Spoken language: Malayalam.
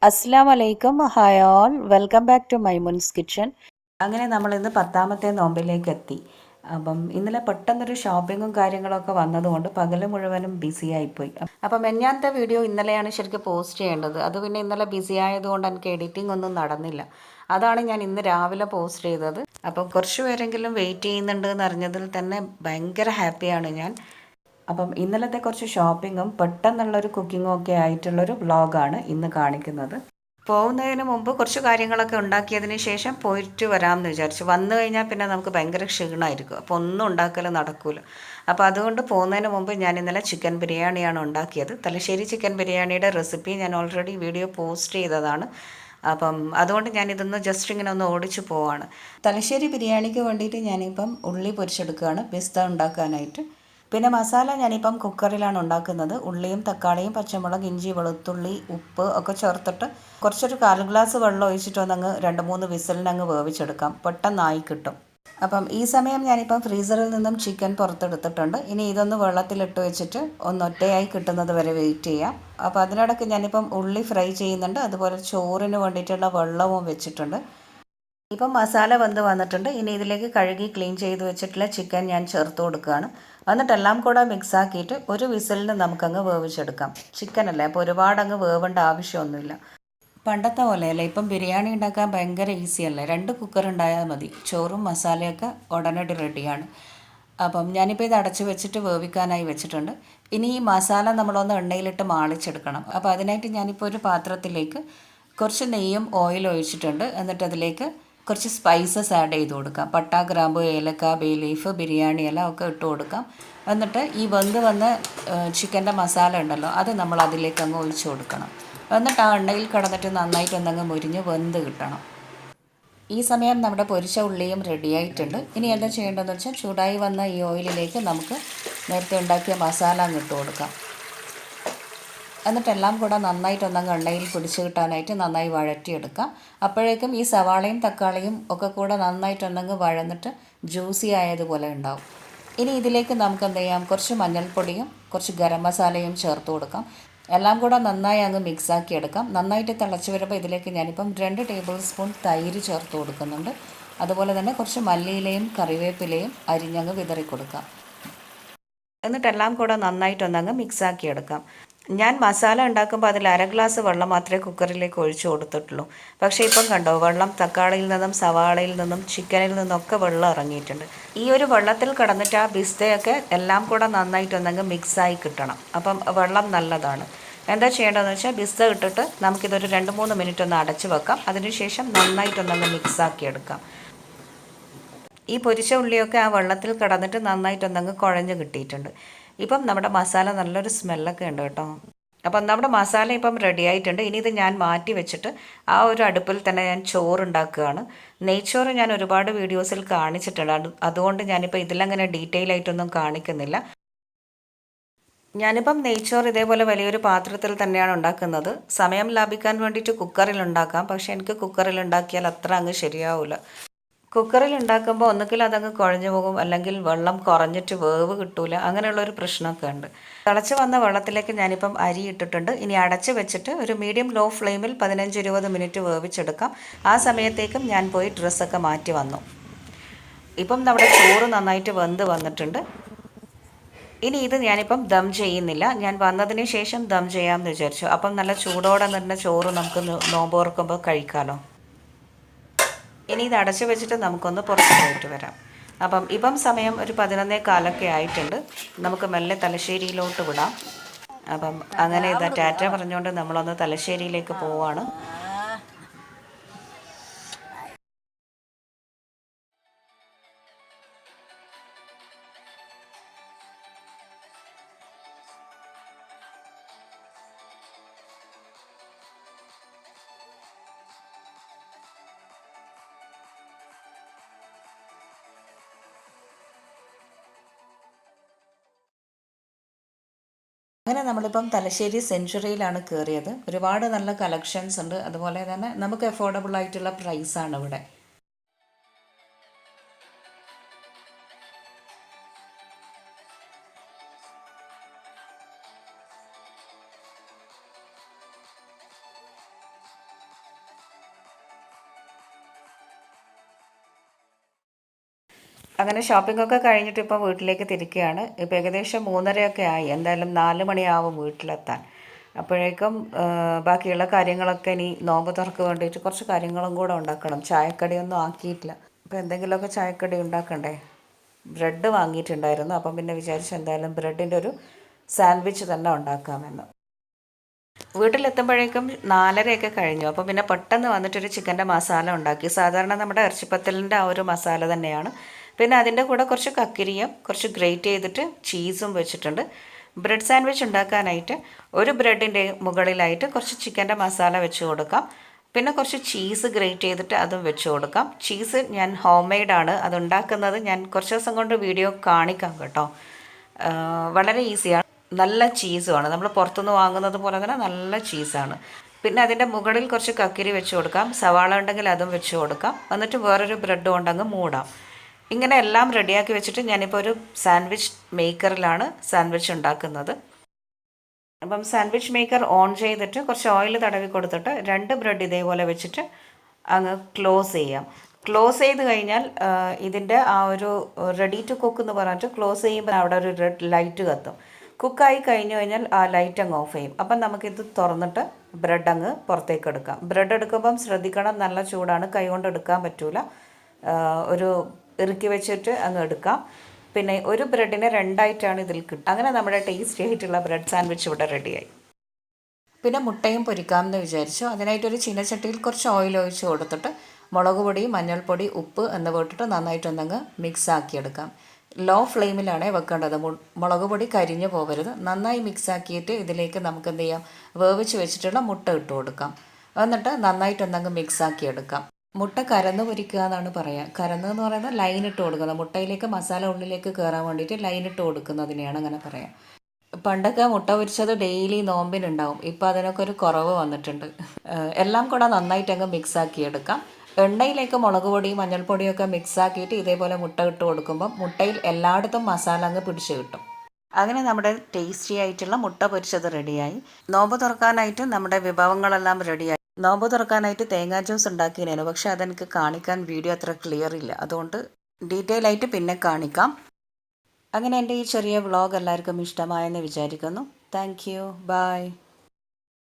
അസ്സലാമലൈക്കും hi all welcome back to Maimoon's kitchen. അങ്ങനെ നമ്മളിന്ന് 10ാമത്തെ നോമ്പിലേക്ക് എത്തി. അപ്പം ഇന്നലെ പെട്ടെന്നൊരു ഷോപ്പിങ്ങും കാര്യങ്ങളൊക്കെ വന്നതുകൊണ്ട് പകൽ മുഴുവനും ബിസി ആയിപ്പോയി. അപ്പം മെഞ്ഞാന്നത്തെ വീഡിയോ ഇന്നലെയാണ് ശരിക്കും പോസ്റ്റ് ചെയ്യേണ്ടത്. അത് പിന്നെ ഇന്നലെ ബിസി ആയതുകൊണ്ട് എനിക്ക് എഡിറ്റിംഗ് ഒന്നും നടന്നില്ല. അതാണ് ഞാൻ ഇന്ന് രാവിലെ പോസ്റ്റ് ചെയ്തത്. അപ്പം കുറച്ച് പേരെങ്കിലും വെയിറ്റ് ചെയ്യുന്നുണ്ട് എന്നറിഞ്ഞതിൽ തന്നെ ഭയങ്കര ഹാപ്പിയാണ് ഞാൻ. അപ്പം ഇന്നലത്തെ കുറച്ച് ഷോപ്പിങ്ങും പെട്ടെന്നുള്ളൊരു കുക്കിങ്ങും ഒക്കെ ആയിട്ടുള്ളൊരു വ്ളോഗാണ് ഇന്ന് കാണിക്കുന്നത്. പോകുന്നതിന് മുമ്പ് കുറച്ച് കാര്യങ്ങളൊക്കെ ഉണ്ടാക്കിയതിന് ശേഷം പോയിട്ട് വരാമെന്ന് വിചാരിച്ചു. വന്നു കഴിഞ്ഞാൽ പിന്നെ നമുക്ക് ഭയങ്കര ക്ഷീണമായിരിക്കും, അപ്പോൾ ഒന്നും ഉണ്ടാക്കൽ നടക്കില്ല. അപ്പോൾ അതുകൊണ്ട് പോകുന്നതിന് മുമ്പ് ഞാൻ ഇന്നലെ ചിക്കൻ ബിരിയാണിയാണ് ഉണ്ടാക്കിയത്. തലശ്ശേരി ചിക്കൻ ബിരിയാണിയുടെ റെസിപ്പി ഞാൻ ഓൾറെഡി വീഡിയോ പോസ്റ്റ് ചെയ്തതാണ്. അപ്പം അതുകൊണ്ട് ഞാനിതൊന്ന് ജസ്റ്റ് ഇങ്ങനെ ഒന്ന് ഓടിച്ചു പോവാണ്. തലശ്ശേരി ബിരിയാണിക്ക് വേണ്ടിയിട്ട് ഞാനിപ്പം ഉള്ളി പൊരിച്ചെടുക്കുകയാണ് പിസ്ത ഉണ്ടാക്കാനായിട്ട്. പിന്നെ മസാല ഞാനിപ്പം കുക്കറിലാണ് ഉണ്ടാക്കുന്നത്. ഉള്ളിയും തക്കാളിയും പച്ചമുളക് ഇഞ്ചി വെളുത്തുള്ളി ഉപ്പ് ഒക്കെ ചേർത്തിട്ട് കുറച്ചൊരു 1/4 ഗ്ലാസ് വെള്ളം ഒഴിച്ചിട്ട് ഒന്നങ്ങ് 2-3 വിസിലിനങ്ങ് വേവിച്ചെടുക്കാം, പെട്ടെന്നായി കിട്ടും. അപ്പം ഈ സമയം ഞാനിപ്പം ഫ്രീസറിൽ നിന്നും ചിക്കൻ പുറത്തെടുത്തിട്ടുണ്ട്. ഇനി ഇതൊന്ന് വെള്ളത്തിലിട്ട് വെച്ചിട്ട് ഒന്ന് ഒറ്റയായി കിട്ടുന്നത് വരെ വെയിറ്റ് ചെയ്യാം. അപ്പോൾ അതിനിടയ്ക്ക് ഞാനിപ്പം ഉള്ളി ഫ്രൈ ചെയ്യുന്നുണ്ട്, അതുപോലെ ചോറിന് വേണ്ടിയിട്ടുള്ള വെള്ളവും വെച്ചിട്ടുണ്ട്. ഇപ്പം മസാല വെന്ത് വന്നിട്ടുണ്ട്. ഇനി ഇതിലേക്ക് കഴുകി ക്ലീൻ ചെയ്ത് വെച്ചിട്ടുള്ള ചിക്കൻ ഞാൻ ചേർത്ത് കൊടുക്കുകയാണ്. എന്നിട്ടെല്ലാം കൂടെ മിക്സാക്കിയിട്ട് ഒരു വിസിലിന് നമുക്കങ്ങ് വേവിച്ചെടുക്കാം. ചിക്കനല്ലേ, അപ്പോൾ ഒരുപാടങ്ങ് വേവേണ്ട ആവശ്യമൊന്നുമില്ല. പണ്ടത്തെ പോലെയല്ല, ഇപ്പം ബിരിയാണി ഉണ്ടാക്കാൻ ഭയങ്കര ഈസിയല്ലേ. 2 കുക്കർ ഉണ്ടായാൽ മതി, ചോറും മസാലയൊക്കെ ഉടനടി റെഡിയാണ്. അപ്പം ഞാനിപ്പോൾ ഇത് അടച്ച് വെച്ചിട്ട് വേവിക്കാനായി വെച്ചിട്ടുണ്ട്. ഇനി ഈ മസാല നമ്മളൊന്ന് എണ്ണയിലിട്ട് മാളിച്ചെടുക്കണം. അപ്പോൾ അതിനായിട്ട് ഞാനിപ്പോൾ ഒരു പാത്രത്തിലേക്ക് കുറച്ച് നെയ്യും ഓയിലും ഒഴിച്ചിട്ടുണ്ട്. എന്നിട്ട് അതിലേക്ക് കുറച്ച് സ്പൈസസ് ആഡ് ചെയ്ത് കൊടുക്കാം. പട്ട ഗ്രാമ്പു ഏലക്ക ബേ ലീഫ് ബിരിയാണി ഇല ഒക്കെ ഇട്ട് കൊടുക്കാം. എന്നിട്ട് ഈ വെന്ത് വന്ന ചിക്കൻ്റെ മസാല ഉണ്ടല്ലോ, അത് നമ്മൾ അതിലേക്ക് അങ്ങ് ഒഴിച്ച് കൊടുക്കണം. എന്നിട്ട് ആ എണ്ണയിൽ കിടന്നിട്ട് നന്നായിട്ടൊന്നങ്ങ് മുരിഞ്ഞ് വെന്ത് കിട്ടണം. ഈ സമയം നമ്മുടെ പൊരിച്ച ഉള്ളിയും റെഡിയായിട്ടുണ്ട്. ഇനി എന്താ ചെയ്യേണ്ടതെന്ന് വെച്ചാൽ ചൂടായി വന്ന ഈ ഓയിലിലേക്ക് നമുക്ക് നേരത്തെ ഉണ്ടാക്കിയ മസാല അങ്ങ് ഇട്ട് കൊടുക്കാം. എന്നിട്ടെല്ലാം കൂടെ നന്നായിട്ടൊന്നങ്ങ് എണ്ണയിൽ പിടിച്ച് കിട്ടാനായിട്ട് നന്നായി വഴറ്റിയെടുക്കാം. അപ്പോഴേക്കും ഈ സവാളയും തക്കാളിയും ഒക്കെ കൂടെ നന്നായിട്ടൊന്നങ്ങ് വഴന്നിട്ട് ജ്യൂസി ആയതുപോലെ ഉണ്ടാവും. ഇനി ഇതിലേക്ക് നമുക്ക് എന്ത് ചെയ്യാം, കുറച്ച് മഞ്ഞൾപ്പൊടിയും കുറച്ച് ഗരം മസാലയും ചേർത്ത് കൊടുക്കാം. എല്ലാം കൂടെ നന്നായി അങ്ങ് മിക്സാക്കി എടുക്കാം. നന്നായിട്ട് തിളച്ച് വരുമ്പോൾ ഇതിലേക്ക് ഞാനിപ്പം 2 ടേബിൾ സ്പൂൺ തൈര് ചേർത്ത് കൊടുക്കുന്നുണ്ട്. അതുപോലെ തന്നെ കുറച്ച് മല്ലിയിലയും കറിവേപ്പിലയും അരിഞ്ഞങ്ങ് വിതറി കൊടുക്കാം. എന്നിട്ടെല്ലാം കൂടെ നന്നായിട്ടൊന്നങ്ങ് മിക്സാക്കി എടുക്കാം. ഞാൻ മസാല ഉണ്ടാക്കുമ്പോൾ അതിൽ 1/2 ഗ്ലാസ് വെള്ളം മാത്രമേ കുക്കറിലേക്ക് ഒഴിച്ചു കൊടുത്തിട്ടുള്ളൂ. പക്ഷേ ഇപ്പം കണ്ടോ, വെള്ളം തക്കാളിയിൽ നിന്നും സവാളയിൽ നിന്നും ചിക്കനിൽ നിന്നൊക്കെ വെള്ളം ഇറങ്ങിയിട്ടുണ്ട്. ഈ ഒരു വെള്ളത്തിൽ കിടന്നിട്ട് ആ പിസ്തയൊക്കെ എല്ലാം കൂടെ നന്നായിട്ടൊന്നങ്ങ് മിക്സായി കിട്ടണം. അപ്പം വെള്ളം നല്ലതാണ്. എന്താ ചെയ്യേണ്ടതെന്ന് വെച്ചാൽ പിസ്ത ഇട്ടിട്ട് നമുക്കിതൊരു 2-3 മിനിറ്റ് ഒന്ന് അടച്ചു വെക്കാം. അതിനുശേഷം നന്നായിട്ടൊന്നങ്ങ് മിക്സാക്കി എടുക്കാം. ഈ പൊരിച്ച ഉള്ളിയൊക്കെ ആ വെള്ളത്തിൽ കിടന്നിട്ട് നന്നായിട്ടൊന്നങ്ങ് കുഴഞ്ഞ് കിട്ടിയിട്ടുണ്ട്. ഇപ്പം നമ്മുടെ മസാല നല്ലൊരു സ്മെല്ലൊക്കെ ഉണ്ട് കേട്ടോ. അപ്പം നമ്മുടെ മസാല ഇപ്പം റെഡി ആയിട്ടുണ്ട്. ഇനി ഇത് ഞാൻ മാറ്റി വെച്ചിട്ട് ആ ഒരു അടുപ്പിൽ തന്നെ ഞാൻ ചോറുണ്ടാക്കുകയാണ്. നെയ്ച്ചോറ് ഞാൻ ഒരുപാട് വീഡിയോസിൽ കാണിച്ചിട്ടുണ്ട്. അതുകൊണ്ട് ഞാനിപ്പോൾ ഇതിലങ്ങനെ ഡീറ്റെയിൽ ആയിട്ടൊന്നും കാണിക്കുന്നില്ല. ഞാനിപ്പം നെയ്ച്ചോറ് ഇതേപോലെ വലിയൊരു പാത്രത്തിൽ തന്നെയാണ് ഉണ്ടാക്കുന്നത്. സമയം ലാഭിക്കാൻ വേണ്ടിയിട്ട് കുക്കറിൽ ഉണ്ടാക്കാം, പക്ഷേ എനിക്ക് കുക്കറിൽ ഉണ്ടാക്കിയാൽ അത്ര അങ്ങ് ശരിയാവില്ല. കുക്കറിൽ ഉണ്ടാക്കുമ്പോൾ ഒന്നുകിൽ അതങ്ങ് കുഴഞ്ഞു പോകും, അല്ലെങ്കിൽ വെള്ളം കുറഞ്ഞിട്ട് വേവ് കിട്ടൂല, അങ്ങനെയുള്ളൊരു പ്രശ്നമൊക്കെ ഉണ്ട്. തിളച്ച് വന്ന വെള്ളത്തിലേക്ക് ഞാനിപ്പം അരി ഇട്ടിട്ടുണ്ട്. ഇനി അടച്ച് വെച്ചിട്ട് ഒരു മീഡിയം ലോ ഫ്ലെയിമിൽ 15-20 മിനിറ്റ് വേവിച്ചെടുക്കാം. ആ സമയത്തേക്കും ഞാൻ പോയി ഡ്രസ്സൊക്കെ മാറ്റി വന്നു. ഇപ്പം നമ്മുടെ ചോറ് നന്നായിട്ട് വെന്ത് വന്നിട്ടുണ്ട്. ഇനി ഇത് ഞാനിപ്പം ദം ചെയ്യുന്നില്ല. ഞാൻ വന്നതിന് ശേഷം ദം ചെയ്യാമെന്ന് വിചാരിച്ചു. അപ്പം നല്ല ചൂടോടെ തന്നെ ചോറ് നമുക്ക് നോമ്പ് തുറക്കുമ്പോൾ കഴിക്കാമല്ലോ. ഇനി ഇത് അടച്ചു വെച്ചിട്ട് നമുക്കൊന്ന് പുറത്ത് പോയിട്ട് വരാം. അപ്പം ഇപ്പം സമയം ഒരു 11:15 ആയിട്ടുണ്ട്. നമുക്ക് മെല്ലെ തലശ്ശേരിയിലോട്ട് വിടാം. അപ്പം അങ്ങനെ ഇതാ ടാറ്റ പറഞ്ഞുകൊണ്ട് നമ്മളൊന്ന് തലശ്ശേരിയിലേക്ക് പോവാണ്. അങ്ങനെ നമ്മളിപ്പം തലശ്ശേരി സെഞ്ച്വറിയിലാണ് കയറിയത്. ഒരുപാട് നല്ല കളക്ഷൻസ് ഉണ്ട്. അതുപോലെ തന്നെ നമുക്ക് അഫോർഡബിൾ ആയിട്ടുള്ള പ്രൈസാണ് ഇവിടെ. അങ്ങനെ ഷോപ്പിംഗൊക്കെ കഴിഞ്ഞിട്ട് ഇപ്പോൾ വീട്ടിലേക്ക് തിരിക്കുകയാണ്. ഇപ്പോൾ ഏകദേശം 3:30 ആയി. എന്തായാലും 4 മണിയാവും വീട്ടിലെത്താൻ. അപ്പോഴേക്കും ബാക്കിയുള്ള കാര്യങ്ങളൊക്കെ ഇനി നോമ്പ് തുറക്ക് വേണ്ടിയിട്ട് കുറച്ച് കാര്യങ്ങളും കൂടെ ഉണ്ടാക്കണം. ചായക്കടിയൊന്നും ആക്കിയിട്ടില്ല. അപ്പോൾ എന്തെങ്കിലുമൊക്കെ ചായക്കടി ഉണ്ടാക്കണ്ടേ. ബ്രെഡ് വാങ്ങിയിട്ടുണ്ടായിരുന്നു. അപ്പം പിന്നെ വിചാരിച്ചു എന്തായാലും ബ്രെഡിൻ്റെ ഒരു സാൻഡ്വിച്ച് തന്നെ ഉണ്ടാക്കാമെന്ന്. വീട്ടിലെത്തുമ്പോഴേക്കും 4:30 കഴിഞ്ഞു. അപ്പോൾ പിന്നെ പെട്ടെന്ന് വന്നിട്ടൊരു ചിക്കൻ്റെ മസാല ഉണ്ടാക്കി. സാധാരണ നമ്മുടെ ഇറച്ചിപ്പത്തലിൻ്റെ ആ ഒരു മസാല തന്നെയാണ്. പിന്നെ അതിൻ്റെ കൂടെ കുറച്ച് കക്കിരിയും കുറച്ച് ഗ്രേറ്റ് ചെയ്തിട്ട് ചീസും വെച്ചിട്ടുണ്ട്. ബ്രെഡ് സാൻഡ്വിച്ച് ഉണ്ടാക്കാനായിട്ട് ഒരു ബ്രെഡിൻ്റെ മുകളിലായിട്ട് കുറച്ച് ചിക്കൻ്റെ മസാല വെച്ച് കൊടുക്കാം. പിന്നെ കുറച്ച് ചീസ് ഗ്രേറ്റ് ചെയ്തിട്ട് അതും വെച്ച് കൊടുക്കാം. ചീസ് ഞാൻ ഹോം മെയ്ഡാണ് അതുണ്ടാക്കുന്നത്. ഞാൻ കുറച്ച് ദിവസം കൊണ്ട് വീഡിയോ കാണിക്കാം കേട്ടോ. വളരെ ഈസിയാണ്. നല്ല ചീസുമാണ്. നമ്മൾ പുറത്തുനിന്ന് വാങ്ങുന്നത് പോലെ തന്നെ നല്ല ചീസാണ്. പിന്നെ അതിൻ്റെ മുകളിൽ കുറച്ച് കക്കിരി വെച്ച് കൊടുക്കാം. സവാള ഉണ്ടെങ്കിൽ അതും വെച്ച് കൊടുക്കാം. എന്നിട്ട് വേറൊരു ബ്രെഡ് കൊണ്ടങ്ങ് മൂടാം. ഇങ്ങനെ എല്ലാം റെഡിയാക്കി വെച്ചിട്ട് ഞാനിപ്പോൾ ഒരു സാൻഡ്വിച്ച് മേക്കറിലാണ് സാൻഡ്വിച്ച് ഉണ്ടാക്കുന്നത്. അപ്പം സാൻഡ്വിച്ച് മേക്കർ ഓൺ ചെയ്തിട്ട് കുറച്ച് ഓയിൽ തടവി കൊടുത്തിട്ട് 2 ബ്രെഡ് ഇതേപോലെ വെച്ചിട്ട് അങ്ങ് ക്ലോസ് ചെയ്യാം. ക്ലോസ് ചെയ്ത് കഴിഞ്ഞാൽ ഇതിൻ്റെ ആ ഒരു റെഡി ടു കുക്ക് എന്ന് പറഞ്ഞിട്ട് ക്ലോസ് ചെയ്യുമ്പോൾ അവിടെ ഒരു റെഡ് ലൈറ്റ് കത്തും. കുക്കായി കഴിഞ്ഞു കഴിഞ്ഞാൽ ആ ലൈറ്റ് അങ്ങ് ഓഫ് ചെയ്യും. അപ്പം നമുക്കിത് തുറന്നിട്ട് ബ്രെഡ് അങ്ങ് പുറത്തേക്ക് എടുക്കാം. ബ്രെഡ് എടുക്കുമ്പം ശ്രദ്ധിക്കണം, നല്ല ചൂടാണ്, കൈ കൊണ്ട് എടുക്കാൻ പറ്റില്ല. ഒരു ഇറുക്കി വെച്ചിട്ട് അങ്ങ് എടുക്കാം. പിന്നെ ഒരു ബ്രെഡിനെ 2ആയിട്ടാണ് ഇതിൽ കിട്ടുക. അങ്ങനെ നമ്മുടെ ടേസ്റ്റി ആയിട്ടുള്ള ബ്രെഡ് സാൻഡ്വിച്ച് ഇവിടെ റെഡിയായി. പിന്നെ മുട്ടയും പൊരിക്കാമെന്ന് വിചാരിച്ചു. അതിനായിട്ടൊരു ചീനച്ചട്ടിയിൽ കുറച്ച് ഓയിൽ ഒഴിച്ച് കൊടുത്തിട്ട് മുളക് പൊടി, മഞ്ഞൾപ്പൊടി, ഉപ്പ് എന്നിവ ഇട്ടിട്ട് നന്നായിട്ടൊന്നങ്ങ് മിക്സ് ആക്കിയെടുക്കാം. ലോ ഫ്ലെയിമിലാണ് വെക്കേണ്ടത്. മുളക് പൊടി കരിഞ്ഞു പോകരുത്. നന്നായി മിക്സ് ആക്കിയിട്ട് ഇതിലേക്ക് നമുക്ക് എന്ത് ചെയ്യാം, വേവിച്ച് വെച്ചിട്ടുള്ള മുട്ട ഇട്ട് കൊടുക്കാം. എന്നിട്ട് നന്നായിട്ടൊന്നങ്ങ് മിക്സ് ആക്കിയെടുക്കാം. മുട്ട കരന്ന് പൊരിക്കുക എന്നാണ് പറയുക. കരന്ന് എന്ന് പറയുന്നത് ലൈൻ ഇട്ട് കൊടുക്കുന്നത്. മുട്ടയിലേക്ക് മസാല ഉള്ളിലേക്ക് കയറാൻ വേണ്ടിയിട്ട് ലൈൻ ഇട്ട് കൊടുക്കുന്നതിനെയാണ് അങ്ങനെ പറയാം. പണ്ടൊക്കെ മുട്ട പൊരിച്ചത് ഡെയിലി നോമ്പിനുണ്ടാവും. ഇപ്പോൾ അതിനൊക്കെ ഒരു കുറവ് വന്നിട്ടുണ്ട്. എല്ലാം കൂടെ നന്നായിട്ടങ്ങ് മിക്സ് ആക്കിയെടുക്കാം. എണ്ണയിലേക്ക് മുളക് പൊടിയും മഞ്ഞൾപ്പൊടിയൊക്കെ മിക്സ് ആക്കിയിട്ട് ഇതേപോലെ മുട്ട ഇട്ട് കൊടുക്കുമ്പം മുട്ടയിൽ എല്ലായിടത്തും മസാല അങ്ങ് പിടിച്ച് കിട്ടും. അങ്ങനെ നമ്മുടെ ടേസ്റ്റി ആയിട്ടുള്ള മുട്ട പൊരിച്ചത് റെഡിയായി. നോമ്പ് തുറക്കാനായിട്ട് നമ്മുടെ വിഭവങ്ങളെല്ലാം റെഡിയായി. നോമ്പ് തുറക്കാനായിട്ട് തേങ്ങാ ജ്യൂസ് ഉണ്ടാക്കിയതിനു, പക്ഷെ അതെനിക്ക് കാണിക്കാൻ വീഡിയോ അത്ര ക്ലിയർ ഇല്ല. അതുകൊണ്ട് ഡീറ്റെയിൽ ആയിട്ട് പിന്നെ കാണിക്കാം. അങ്ങനെ എൻ്റെ ഈ ചെറിയ വ്ളോഗ് എല്ലാവർക്കും ഇഷ്ടമായെന്ന് വിചാരിക്കുന്നു. Thank you. ബൈ.